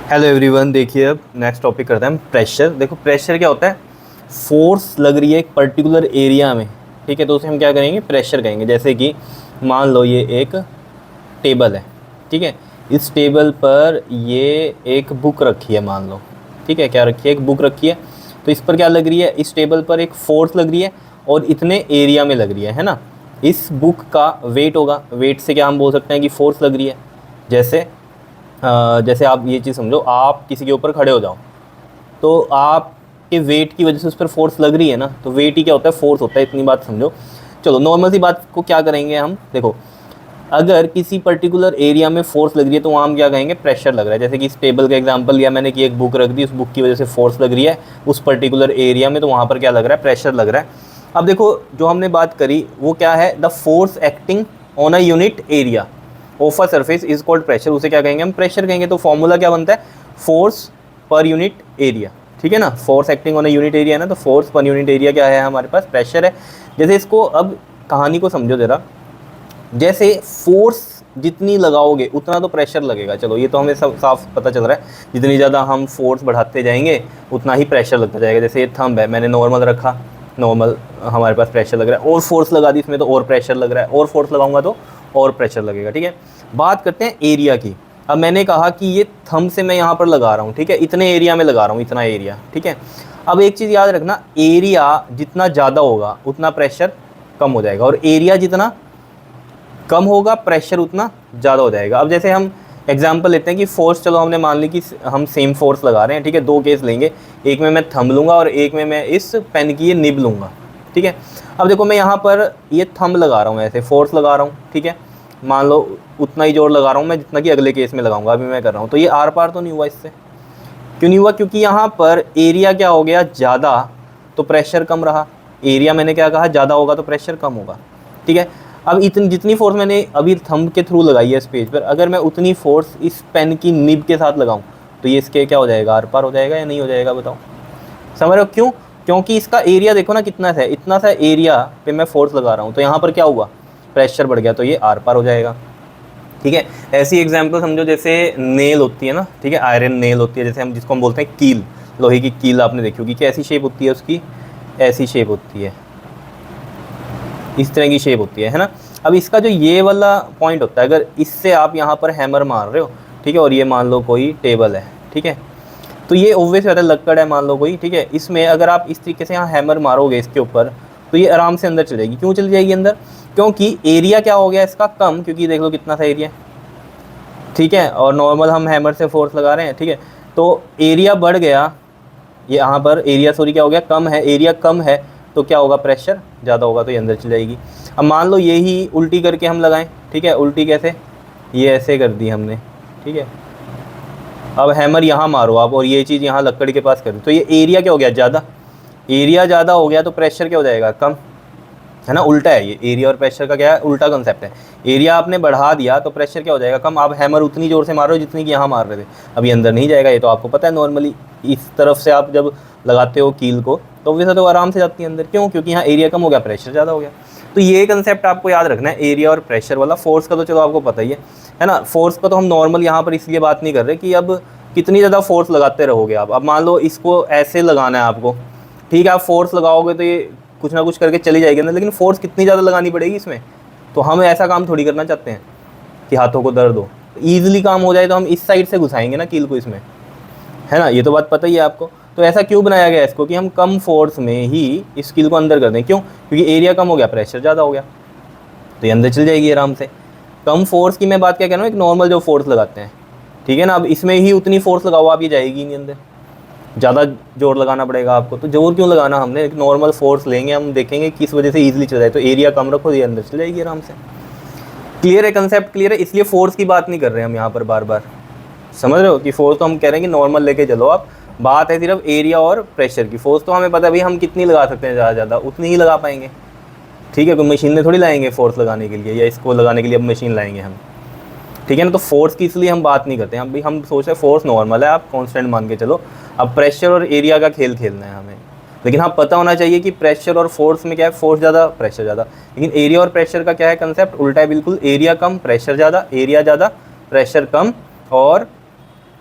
Hello everyone, देखिए अब next topic करते हैं हम प्रेशर। देखो प्रेशर क्या होता है, फोर्स लग रही है एक पर्टिकुलर एरिया में, ठीक है, तो उसे हम क्या करेंगे, प्रेशर कहेंगे। जैसे कि मान लो ये एक टेबल है, ठीक है, इस टेबल पर ये एक बुक रखी है, मान लो, ठीक है, क्या रखी है, एक बुक रखी है। तो इस पर क्या लग रही है, इस टेबल पर एक फोर्स लग रही है और इतने एरिया में लग रही है ना। इस बुक का वेट होगा, वेट से क्या हम बोल सकते हैं कि फोर्स लग रही है। जैसे जैसे आप ये चीज़ समझो, आप किसी के ऊपर खड़े हो जाओ तो आपके वेट की वजह से उस पर फोर्स लग रही है ना, तो वेट ही क्या होता है, फोर्स होता है। इतनी बात समझो। चलो नॉर्मल सी बात को क्या करेंगे हम, देखो अगर किसी पर्टिकुलर एरिया में फोर्स लग रही है तो वहाँ हम क्या कहेंगे, प्रेशर लग रहा है। जैसे कि इस टेबल का एग्जांपल लिया मैंने कि एक बुक रख दी, उस बुक की वजह से फोर्स लग रही है उस पर्टिकुलर एरिया में, तो वहाँ पर क्या लग रहा है, प्रेशर लग रहा है। अब देखो जो हमने बात करी वो क्या है, the force acting on a unit area of a surface is called pressure. उसे क्या कहेंगे, हम प्रेशर कहेंगे। तो फॉर्मूला क्या बनता है, फोर्स पर यूनिट एरिया, ठीक है ना। Force acting on a unit area है ना, तो फोर्स पर यूनिट एरिया क्या है, हमारे पास प्रेशर है। जैसे इसको अब कहानी को समझो जरा, जैसे फोर्स जितनी लगाओगे उतना तो प्रेशर लगेगा। चलो ये तो हमें सब साफ पता चल रहा है, जितनी ज़्यादा हम फोर्स बढ़ाते जाएंगे उतना ही प्रेशर लगता जाएगा। जैसे ये थंब है, मैंने नॉर्मल रखा, नॉर्मल हमारे पास प्रेशर लग रहा है, और फोर्स लगा दी इसमें तो और प्रेशर लग रहा है, और फोर्स लगाऊंगा तो और प्रेशर लगेगा, ठीक है। बात करते हैं एरिया की। अब मैंने कहा कि ये थंब से मैं यहाँ पर लगा रहा हूँ, ठीक है, इतने एरिया में लगा रहा हूँ, इतना एरिया, ठीक है। अब एक चीज़ याद रखना, एरिया जितना ज़्यादा होगा उतना प्रेशर कम हो जाएगा, और एरिया जितना कम होगा प्रेशर उतना ज़्यादा हो जाएगा। अब जैसे हम एग्जांपल लेते हैं कि फोर्स, चलो हमने मान ली कि हम सेम फोर्स लगा रहे हैं, ठीक है। दो केस लेंगे, एक में मैं थंब लूँगा और एक में मैं इस पेन की ये निब लूँगा, ठीक है। अब देखो मैं यहाँ पर ये थंब लगा रहा हूँ, ऐसे फोर्स लगा रहा हूँ, ठीक है। मान लो उतना ही जोर लगा रहा हूँ मैं जितना कि अगले केस में लगाऊंगा, अभी मैं कर रहा हूँ। तो ये आर पार तो नहीं हुआ इससे, क्यों नहीं हुआ, क्योंकि यहाँ पर एरिया क्या हो गया, ज़्यादा, तो प्रेशर कम रहा। एरिया मैंने क्या कहा, ज़्यादा होगा तो प्रेशर कम होगा, ठीक है। अब इतनी जितनी फोर्स मैंने अभी थंब के थ्रू लगाई है इस पेज पर, अगर मैं उतनी फोर्स इस पेन की निब के साथ लगाऊं तो ये इसके क्या हो जाएगा, आर पार हो जाएगा या नहीं हो जाएगा, बताओ। समझ रहे हो क्यों, क्योंकि इसका एरिया देखो ना कितना है, इतना सा एरिया पे मैं फोर्स लगा रहा हूँ, तो यहाँ पर क्या हुआ, प्रेशर बढ़ गया, तो ये आर पार हो जाएगा, ठीक है। ऐसी एग्जांपल समझो, जैसे नेल होती है ना, ठीक है, आयरन नेल होती है, जैसे हम जिसको हम बोलते हैं कील, लोहे की कील आपने देखी होगी, कैसी शेप होती है उसकी, ऐसी शेप होती है, इस तरह की शेप होती है ना। अब इसका जो ये वाला पॉइंट होता है, अगर इससे आप यहाँ पर हैमर मार रहे हो, ठीक है, और ये मान लो कोई टेबल है, ठीक है, तो ये ऑब्वियस बात है, लक्कड़ है मान लो कोई, ठीक है, इसमें अगर आप इस तरीके से यहाँ हैमर मारोगे इसके ऊपर तो ये आराम से अंदर चली जाएगी। क्यों चली जाएगी अंदर, क्योंकि एरिया क्या हो गया इसका कम, क्योंकि देख लो कितना सा एरिया, ठीक है, और नॉर्मल हम हैमर से फोर्स लगा रहे हैं, ठीक है, तो एरिया बढ़ गया, ये यहाँ पर एरिया सॉरी क्या हो गया, कम है, एरिया कम है, तो क्या होगा, प्रेशर ज़्यादा होगा, तो ये अंदर चली जाएगी। अब मान लो यही उल्टी करके हम लगाएं, ठीक है, उल्टी कैसे, ये ऐसे कर दी हमने, ठीक है। अब हैमर यहाँ मारो आप और ये चीज़ यहाँ लकड़ी के पास कर दी, तो ये एरिया क्या हो गया, ज़्यादा, एरिया ज़्यादा हो गया तो प्रेशर क्या हो जाएगा, कम, है ना। उल्टा है ये, एरिया और प्रेशर का क्या है, उल्टा कंसेप्ट है। एरिया आपने बढ़ा दिया तो प्रेशर क्या हो जाएगा, कम। आप हैमर उतनी जोर से मार रहे हो जितनी कि यहाँ मार रहे थे, अभी अंदर नहीं जाएगा, ये तो आपको पता है। नॉर्मली इस तरफ से आप जब लगाते हो कील को तो वैसे तो आराम से जाती है अंदर, क्यों, क्योंकि यहाँ एरिया कम हो गया, प्रेशर ज़्यादा हो गया। तो ये कंसेप्ट आपको याद रखना है, एरिया और प्रेशर वाला। फोर्स का तो चलो आपको पता ही है ना। फोर्स का तो हम नॉर्मल यहाँ पर इसलिए बात नहीं कर रहे कि अब कितनी ज़्यादा फोर्स लगाते रहोगे आप। अब मान लो इसको ऐसे लगाना है आपको, ठीक है, आप फोर्स लगाओगे तो ये कुछ ना कुछ करके चली जाएगी ना, लेकिन फोर्स कितनी ज़्यादा लगानी पड़ेगी इसमें। तो हम ऐसा काम थोड़ी करना चाहते हैं कि हाथों को दर्द हो, ईजिली काम हो जाए, तो हम इस साइड से घुसाएंगे ना कील को इसमें, है ना, ये तो बात पता ही है आपको। तो ऐसा क्यों बनाया गया इसको, कि हम कम फोर्स में ही इस कील को अंदर कर दें, क्यों, क्योंकि एरिया कम हो गया, प्रेशर ज़्यादा हो गया, तो ये अंदर चल जाएगी आराम से। कम फोर्स की मैं बात क्या कह रहा हूँ, एक नॉर्मल जो फोर्स लगाते हैं, ठीक है ना। अब इसमें ही उतनी फोर्स लगाओ आप, ये जाएगी नहीं अंदर, ज़्यादा जोर लगाना पड़ेगा आपको। तो जोर क्यों लगाना, हमने एक नॉर्मल फोर्स लेंगे, हम देखेंगे किस वजह से ईजिली चल जाए, तो एरिया कम रखो, ये अंदर चल जाएगी आराम से। क्लियर है, कंसेप्ट क्लियर है। इसलिए फोर्स की बात नहीं कर रहे हम यहाँ पर बार बार, समझ रहे हो, कि फोर्स तो हम कह रहे हैं कि नॉर्मल लेके चलो आप, बात है सिर्फ एरिया और प्रेशर की। फोर्स तो हमें पता है भाई हम कितनी लगा सकते हैं, ज़्यादा ज़्यादा उतनी ही लगा पाएंगे, ठीक है। कोई मशीन में थोड़ी लाएंगे फोर्स लगाने के लिए, या इसको लगाने के लिए अब मशीन लाएंगे हम, ठीक है ना। तो फोर्स की इसलिए हम बात नहीं करते हैं, हम सोच रहे हैं फोर्स नॉर्मल है, आप कांस्टेंट मान के चलो। अब प्रेशर और एरिया का खेल खेलना है हमें, लेकिन हाँ पता होना चाहिए कि प्रेशर और फोर्स में क्या है, फोर्स ज़्यादा प्रेशर ज़्यादा, लेकिन एरिया और प्रेशर का क्या है कंसेप्ट, उल्टा है बिल्कुल। एरिया कम प्रेशर ज़्यादा, एरिया ज़्यादा प्रेशर कम, और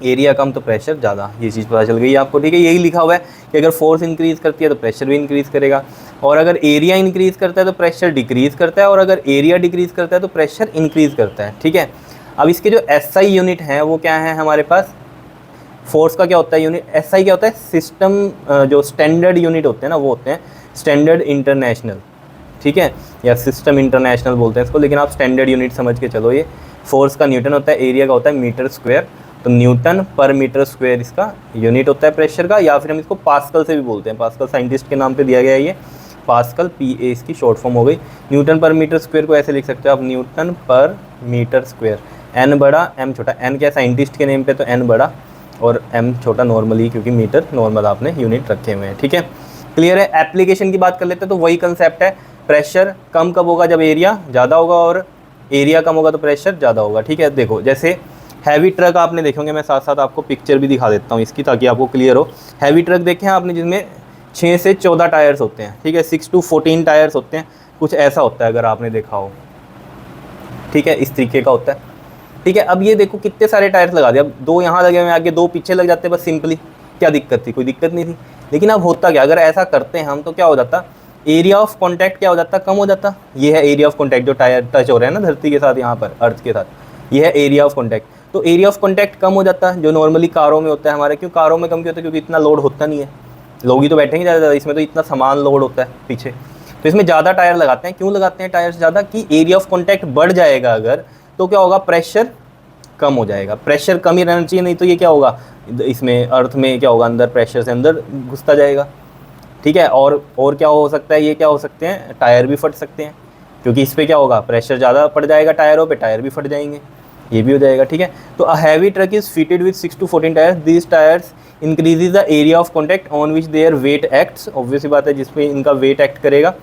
एरिया कम तो प्रेशर ज़्यादा, ये चीज़ पता चल गई आपको, ठीक है। यही लिखा हुआ है कि अगर फोर्स इंक्रीज़ करती है तो प्रेशर भी इंक्रीज़ करेगा, और अगर एरिया इंक्रीज़ करता है तो प्रेशर डिक्रीज़ करता है, और अगर एरिया डिक्रीज़ करता है तो प्रेशर इंक्रीज़ करता है, ठीक है। अब इसके जो SI यूनिट हैं वो क्या है हमारे पास, फोर्स का क्या होता है यूनिट, SI क्या होता है, सिस्टम जो स्टैंडर्ड यूनिट होते हैं ना वो होते हैं स्टैंडर्ड इंटरनेशनल, ठीक है, या सिस्टम इंटरनेशनल बोलते हैं इसको, लेकिन आप स्टैंडर्ड यूनिट समझ के चलो। ये फोर्स का न्यूटन होता है, एरिया का होता है मीटर स्क्वायर, तो न्यूटन पर मीटर स्क्वायर इसका यूनिट होता है प्रेशर का, या फिर हम इसको पास्कल से भी बोलते हैं, पास्कल साइंटिस्ट के नाम पे दिया गया है ये, पास्कल PA इसकी शॉर्ट फॉर्म हो गई। न्यूटन पर मीटर स्क्वायर को ऐसे लिख सकते हो आप, न्यूटन पर मीटर स्क्वायर, N बड़ा M छोटा, N क्या साइंटिस्ट के नेम पे तो N बड़ा और M छोटा नॉर्मली, क्योंकि मीटर नॉर्मल आपने यूनिट रखे हुए हैं, ठीक है। क्लियर है। एप्लीकेशन की बात कर लेते हैं तो वही कंसेप्ट है, प्रेशर कम कब होगा, जब एरिया ज़्यादा होगा, और एरिया कम होगा तो प्रेशर ज़्यादा होगा, ठीक है। देखो जैसे हैवी ट्रक आपने देखेंगे, मैं साथ साथ आपको पिक्चर भी दिखा देता हूँ इसकी ताकि आपको क्लियर हो। हैवी ट्रक देखे हैं आपने जिसमें 6 से 14 टायर्स होते हैं, ठीक है, 6 to 14 टायर्स होते हैं, कुछ ऐसा होता है अगर आपने देखा हो, ठीक है, इस तरीके का होता है, ठीक है। अब ये देखो कितने सारे टायर्स लगा दिए, अब 2 यहाँ लगे हुए हैं, आगे 2 पीछे लग जाते हैं, बस सिंपली, क्या दिक्कत थी, कोई दिक्कत नहीं थी। लेकिन अब होता क्या, अगर ऐसा करते हैं हम तो क्या हो जाता, एरिया ऑफ कॉन्टैक्ट क्या हो जाता, कम हो जाता। ये है एरिया ऑफ कॉन्टैक्ट, जो टायर टच हो रहे हैं ना धरती के साथ, यहाँ पर अर्थ के साथ, ये है एरिया ऑफ कॉन्टैक्ट। तो एरिया ऑफ कॉन्टैक्ट कम हो जाता है, जो नॉर्मली कारों में होता है हमारे। क्यों कारों में कम क्यों होता है, क्योंकि इतना लोड होता नहीं है, लोग ही तो बैठेंगे ज़्यादा, इसमें तो इतना सामान लोड होता है पीछे, तो इसमें ज़्यादा टायर लगाते हैं। क्यों लगाते हैं टायर्स ज़्यादा, कि एरिया ऑफ कॉन्टैक्ट बढ़ जाएगा अगर, तो क्या होगा, प्रेशर कम हो जाएगा। प्रेशर कम ही रहना चाहिए, नहीं तो ये क्या होगा, इसमें अर्थ में क्या होगा, अंदर प्रेशर से अंदर घुसता जाएगा, ठीक है। और क्या हो सकता है, ये क्या हो सकते हैं, टायर भी फट सकते हैं, क्योंकि इस पर क्या होगा, प्रेशर ज़्यादा पड़ जाएगा टायरों पे, टायर भी फट जाएंगे, ये भी हो जाएगा, ठीक है। तो a heavy truck is fitted with 6 to 14 tyres, these tyres increases the area of contact on which their weight acts, obviously बात है जिसपे इनका वेट एक्ट करेगा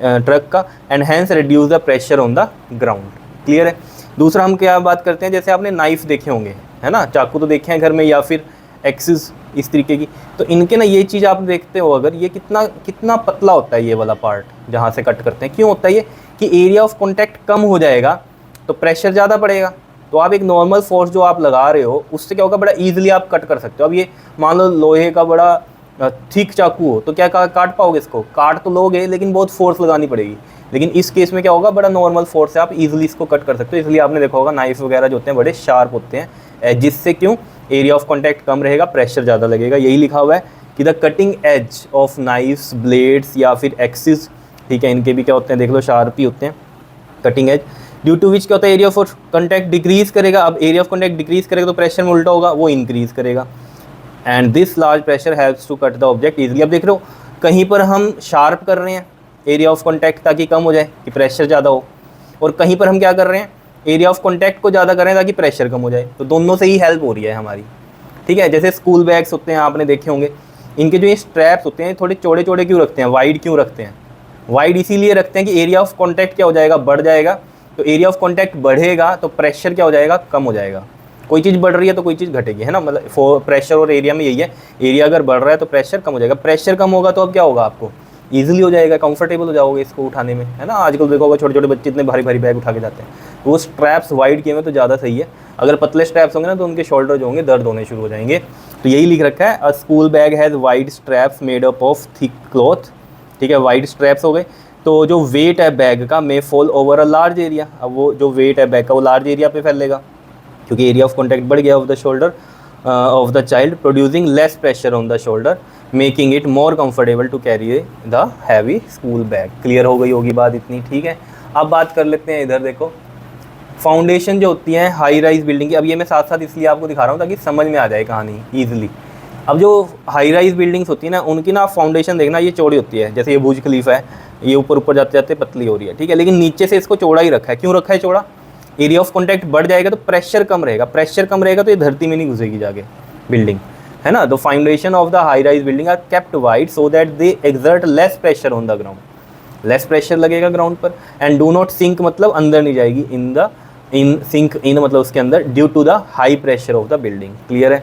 ट्रक का, and hence reduce the pressure on the ground. Clear है। दूसरा हम क्या बात करते हैं, जैसे आपने नाइफ देखे होंगे, है ना, चाकू तो देखे हैं घर में, या फिर एक्सिस इस तरीके की, तो इनके ना ये चीज़ आप देखते हो अगर, ये कितना कितना पतला होता है ये वाला पार्ट जहाँ से कट करते हैं। क्यों होता है ये, कि एरिया ऑफ कॉन्टैक्ट कम हो जाएगा तो प्रेशर ज़्यादा पड़ेगा, तो आप एक नॉर्मल फोर्स जो आप लगा रहे हो उससे क्या होगा, बड़ा ईजिली आप कट कर सकते हो। अब ये मान लो लोहे का बड़ा थिक चाकू हो तो क्या काट पाओगे इसको, काट तो लोगे लेकिन बहुत फोर्स लगानी पड़ेगी। लेकिन इस केस में क्या होगा, बड़ा नॉर्मल फोर्स से आप इजीली इसको कट कर सकते हो। इसलिए आपने देखा होगा नाइफ वगैरह जो होते हैं बड़े शार्प होते हैं, जिससे क्यों, एरिया ऑफ कॉन्टैक्ट कम रहेगा, प्रेशर ज़्यादा लगेगा। यही लिखा हुआ है कि the cutting edge of knifes, blades या फिर एक्सिस, ठीक है, इनके भी क्या होते हैं देख लो, शार्प ही होते हैं, कटिंग एज, ड्यू टू विच क्या होता है, एरिया ऑफ कॉन्टैक्ट डिक्रीज करेगा। अब एरिया ऑफ कॉन्टैक्ट डिक्रीज करेगा तो प्रेशर में उल्टा होगा, वो इंक्रीज करेगा, and this large pressure helps to cut the object easily. अब देख रहे हो कहीं पर हम शार्प कर रहे हैं एरिया ऑफ कॉन्टैक्ट ताकि कम हो जाए, कि प्रेशर ज़्यादा हो, और कहीं पर हम क्या कर रहे हैं, एरिया ऑफ कॉन्टैक्ट को ज़्यादा कर रहे हैं ताकि प्रेशर कम हो जाए। तो दोनों से ही हेल्प हो रही है हमारी, ठीक है। जैसे स्कूल बैग्स होते हैं आपने देखे होंगे, इनके जो ये स्ट्रैप्स होते हैं थोड़े चौड़े चौड़े क्यों रखते हैं, वाइड क्यों रखते हैं, वाइड इसीलिए रखते हैं कि एरिया ऑफ कॉन्टैक्ट क्या हो जाएगा, बढ़ जाएगा। तो एरिया ऑफ कॉन्टैक्ट बढ़ेगा तो प्रेशर क्या हो जाएगा, कम हो जाएगा। कोई चीज़ बढ़ रही है तो कोई चीज़ घटेगी, है ना, मतलब प्रेशर और एरिया में यही है, एरिया अगर बढ़ रहा है तो प्रेशर कम हो जाएगा, प्रेशर कम होगा तो अब क्या होगा, आपको ईजिली हो जाएगा, कंफर्टेबल हो जाओगे इसको उठाने में, है ना। आजकल देखो होगा छोटे छोटे बच्चे इतने भारी भारी बैग उठा के जाते हैं, तो वो स्ट्रैप्स वाइड किए हुए तो ज़्यादा सही है। अगर पतले स्ट्रैप्स होंगे ना तो उनके शोल्डर जो होंगे दर्द होने शुरू हो जाएंगे। तो यही लिख रखा है, अ school bag has wide straps made up of thick cloth, ठीक है, वाइड स्ट्रैप्स हो गए। तो जो वेट है बैग का may fall over a large area, अब वो जो वेट है बैग का वो लार्ज एरिया पे फैलेगा, क्योंकि एरिया ऑफ कॉन्टैक्ट बढ़ गया of the shoulder of the child, producing less pressure on the shoulder, making it more comfortable to carry the heavy school bag. Clear हो गई होगी बात इतनी, ठीक है। अब बात कर लेते हैं, इधर देखो फाउंडेशन जो होती है हाई राइज बिल्डिंग की। अब ये मैं साथ साथ इसलिए आपको दिखा रहा हूँ ताकि समझ में आ जाए कहानी ईजिली। अब जो हाई राइज बिल्डिंग्स होती है ना, उनकी ना फाउंडेशन देखना, ये चौड़ी होती है, जैसे ये बुर्ज खलीफा है, ये ऊपर ऊपर जाते जाते पतली हो रही है, ठीक है, लेकिन नीचे से इसको चौड़ा ही रखा है। क्यों रखा है चौड़ा, एरिया ऑफ कॉन्टैक्ट बढ़ जाएगा तो प्रेशर कम रहेगा, प्रेशर कम रहेगा तो ये धरती में नहीं घुसेगी जाके बिल्डिंग, है ना। The foundation of the high rise building are kept wide so that they exert less pressure on the ground, less pressure लगेगा ग्राउंड पर, एंड डू नॉट सिंक मतलब अंदर नहीं जाएगी, इन सिंक इन मतलब उसके अंदर, due to the high pressure of the building. Clear है,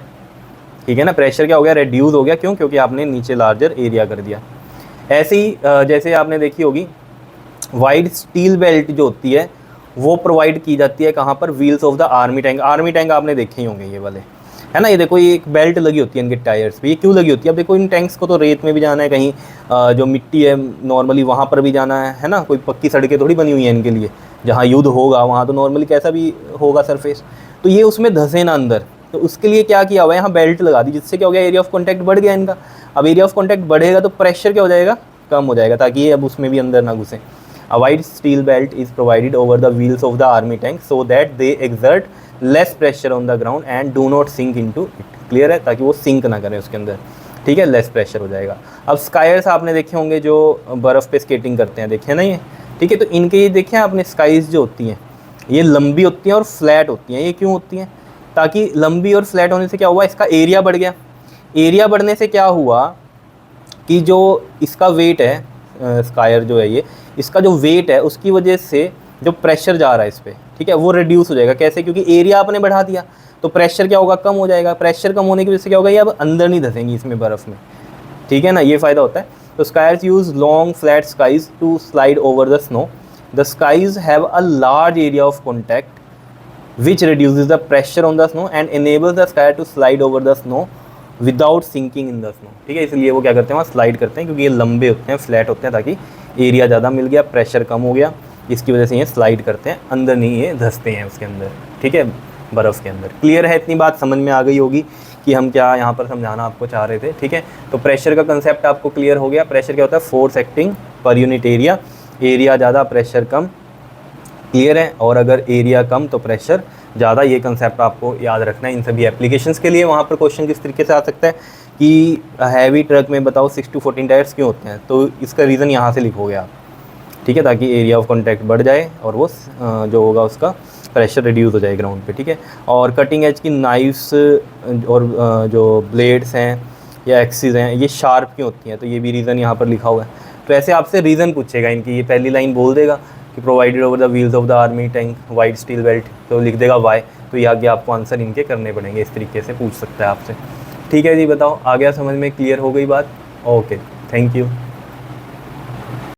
ठीक है ना। प्रेशर क्या हो गया, रिड्यूस हो गया, क्यों, क्योंकि आपने नीचे लार्जर एरिया कर दिया। ऐसे ही जैसे आपने देखी होगी वाइड स्टील बेल्ट जो होती है वो प्रोवाइड की जाती है कहाँ पर, wheels of the army tank. Army tank आपने देखे ही होंगे ये वाले, है ना। ये देखो ये एक बेल्ट लगी होती है इनके टायर्स पे, ये क्यों लगी होती है? अब देखो इन टैंक्स को तो रेत में भी जाना है कहीं, जो मिट्टी है नॉर्मली वहाँ पर भी जाना है ना। कोई पक्की सड़कें थोड़ी बनी हुई हैं इनके लिए, जहाँ युद्ध होगा वहाँ तो नॉर्मली कैसा भी होगा सरफेस, तो ये उसमें धंसे ना अंदर। तो उसके लिए क्या किया हुआ है, यहाँ बेल्ट लगा दी, जिससे क्या हो गया, एरिया ऑफ कॉन्टैक्ट बढ़ गया इनका। अब एरिया ऑफ कॉन्टैक्ट बढ़ेगा तो प्रेशर क्या हो जाएगा, कम हो जाएगा, ताकि ये अब उसमें भी अंदर ना घुसे। A wide steel belt is provided over the wheels of the army tank so that they exert less pressure on the ground and do not sink into it. Clear है, ताकि वो सिंक ना करें उसके अंदर, ठीक है, लेस प्रेशर हो जाएगा। अब स्काइर्स आपने देखे होंगे जो बर्फ़ पे स्केटिंग करते हैं, देखे ना ये, ठीक है। तो इनके ये देखे आपने स्काइज जो होती हैं ये लंबी होती हैं और फ्लैट होती हैं। ये क्यों होती हैं? ताकि लंबी और फ्लैट होने से क्या हुआ, इसका एरिया बढ़ गया। एरिया बढ़ने से क्या हुआ कि जो इसका वेट है, स्कायर जो है ये, इसका जो वेट है उसकी वजह से जो प्रेशर जा रहा है इस पर, ठीक है, वो रिड्यूस हो जाएगा। कैसे? क्योंकि एरिया आपने बढ़ा दिया तो प्रेशर क्या होगा, कम हो जाएगा। प्रेशर कम होने की वजह से क्या होगा, ये अब अंदर नहीं धंसेंगी इसमें बर्फ़ में, ठीक है ना, ये फ़ायदा होता है। तो skiers use long flat skis to slide over the snow. The skis have a large area of contact which reduces the pressure on the snow and enables the skier to slide over the snow without sinking in the snow, ठीक है। इसलिए वो क्या करते हैं, वहाँ slide करते हैं, क्योंकि ये लंबे होते हैं, फ्लैट होते हैं, ताकि एरिया ज़्यादा मिल गया, प्रेशर कम हो गया, इसकी वजह से ये स्लाइड करते हैं, अंदर नहीं ये धंसते हैं उसके अंदर, ठीक है, बर्फ़ के अंदर। क्लियर है, इतनी बात समझ में आ गई होगी कि हम क्या यहाँ पर समझाना आपको चाह रहे थे, ठीक है। तो प्रेशर का कंसेप्ट आपको क्लियर हो गया। प्रेशर क्या होता है, force acting per unit area, area ज़्यादा प्रेशर कम, क्लियर है। और अगर एरिया कम तो प्रेशर ज़्यादा, ये कंसेप्ट आपको याद रखना है इन सभी एप्लीकेशंस के लिए। वहाँ पर क्वेश्चन किस तरीके से आ सकता है कि हैवी ट्रक में बताओ 6 to 14 टायर्स क्यों होते हैं, तो इसका रीज़न यहाँ से लिखोगे आप, ठीक है, ताकि एरिया ऑफ कॉन्टैक्ट बढ़ जाए और वो जो होगा उसका प्रेशर रिड्यूस हो जाए ग्राउंड पे, ठीक है। और कटिंग एज की नाइफ्स और जो ब्लेड्स हैं या एक्सिस हैं ये शार्प क्यों होती हैं, तो ये भी रीज़न यहाँ पर लिखा हुआ है। तो ऐसे आपसे रीज़न पूछेगा इनकी, ये पहली लाइन बोल देगा कि provided over the wheels of the army tank wide steel belt, तो लिख देगा वाई, तो ये आगे आपको आंसर इनके करने पड़ेंगे, इस तरीके से पूछ सकता है आपसे, ठीक है जी। बताओ आ गया समझ में, क्लियर हो गई बात? Okay, thank you.